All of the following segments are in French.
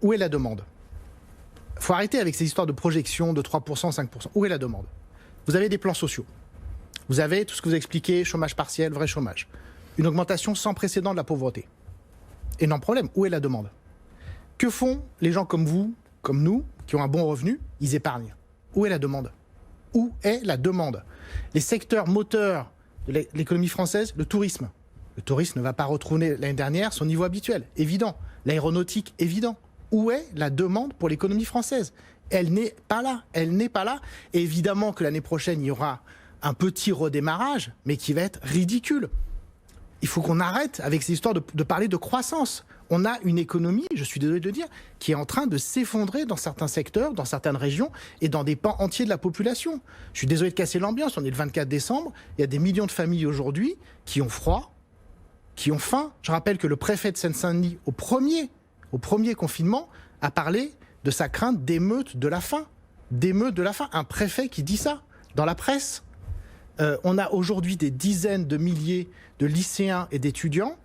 Où est la demande? Il faut arrêter avec ces histoires de projection de 3%, 5%. Où est la demande? Vous avez des plans sociaux. Vous avez tout ce que vous expliquez, chômage partiel, vrai chômage. Une augmentation sans précédent de la pauvreté. Énorme problème. Où est la demande? Que font les gens comme vous, comme nous, qui ont un bon revenu? Ils épargnent. Où est la demande? Où est la demande? Les secteurs moteurs de l'économie française, le tourisme. Le tourisme ne va pas retrouver l'année dernière son niveau habituel, évident. L'aéronautique, évident. Où est la demande pour l'économie française? Elle n'est pas là. Elle n'est pas là. Et évidemment que l'année prochaine, il y aura un petit redémarrage, mais qui va être ridicule. Il faut qu'on arrête avec ces histoires de parler de croissance. On a une économie, je suis désolé de le dire, qui est en train de s'effondrer dans certains secteurs, dans certaines régions et dans des pans entiers de la population. Je suis désolé de casser l'ambiance, on est le 24 décembre, il y a des millions de familles aujourd'hui qui ont froid, qui ont faim. Je rappelle que le préfet de Seine-Saint-Denis, au premier confinement, a parlé de sa crainte d'émeute de la faim. D'émeute de la faim. Un préfet qui dit ça dans la presse. On a aujourd'hui des dizaines de milliers de lycéens et d'étudiants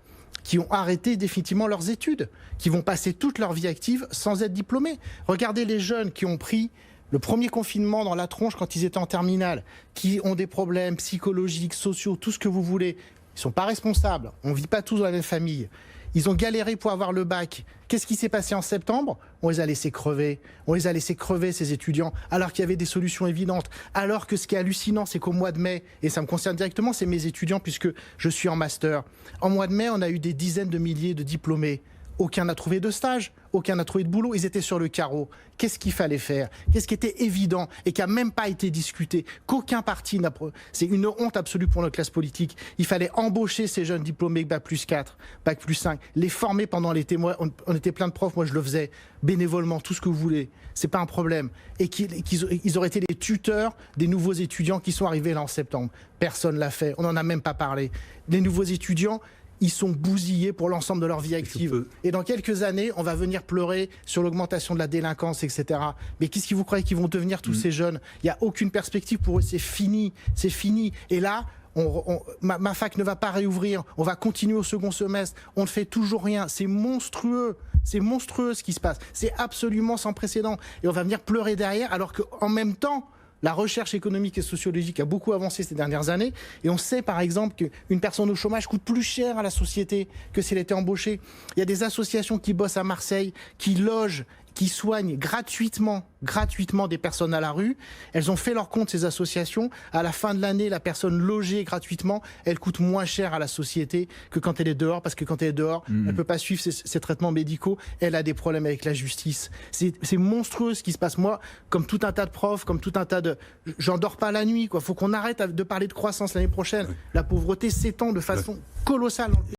qui ont arrêté définitivement leurs études, qui vont passer toute leur vie active sans être diplômés. Regardez les jeunes qui ont pris le premier confinement dans la tronche quand ils étaient en terminale, qui ont des problèmes psychologiques, sociaux, tout ce que vous voulez. Ils ne sont pas responsables, on ne vit pas tous dans la même famille. Ils ont galéré pour avoir le bac. Qu'est-ce qui s'est passé en septembre? On les a laissés crever. On les a laissés crever, ces étudiants, alors qu'il y avait des solutions évidentes. Alors que ce qui est hallucinant, c'est qu'au mois de mai, et ça me concerne directement, c'est mes étudiants, puisque je suis en master. En mois de mai, on a eu des dizaines de milliers de diplômés. Aucun n'a trouvé de stage, aucun n'a trouvé de boulot, ils étaient sur le carreau. Qu'est-ce qu'il fallait faire? Qu'est-ce qui était évident et qui n'a même pas été discuté? Qu'aucun parti n'a... C'est une honte absolue pour notre classe politique. Il fallait embaucher ces jeunes diplômés Bac plus 4, Bac plus 5, les former pendant l'été. Moi, on était plein de profs, moi je le faisais bénévolement, tout ce que vous voulez. C'est pas un problème. Et qu'ils auraient été les tuteurs des nouveaux étudiants qui sont arrivés là en septembre. Personne l'a fait, on n'en a même pas parlé. Les nouveaux étudiants, ils sont bousillés pour l'ensemble de leur vie active. Et dans quelques années, on va venir pleurer sur l'augmentation de la délinquance, etc. Mais qu'est-ce que vous croyez qu'ils vont devenir tous ces jeunes? Il n'y a aucune perspective pour eux, c'est fini, c'est fini. Et là, ma fac ne va pas réouvrir, on va continuer au second semestre, on ne fait toujours rien, c'est monstrueux ce qui se passe, c'est absolument sans précédent. Et on va venir pleurer derrière alors qu'en même temps, la recherche économique et sociologique a beaucoup avancé ces dernières années et on sait par exemple qu'une personne au chômage coûte plus cher à la société que si elle était embauchée. Il y a des associations qui bossent à Marseille, qui logent, qui soignent gratuitement des personnes à la rue. Elles ont fait leur compte, ces associations. À la fin de l'année, la personne logée gratuitement, elle coûte moins cher à la société que quand elle est dehors, parce que quand elle est dehors, elle ne peut pas suivre ses traitements médicaux, elle a des problèmes avec la justice. C'est monstrueux ce qui se passe. Moi, comme tout un tas de profs, comme tout un tas de... J'en dors pas la nuit, quoi. Faut qu'on arrête de parler de croissance l'année prochaine. La pauvreté s'étend de façon colossale dans le pays.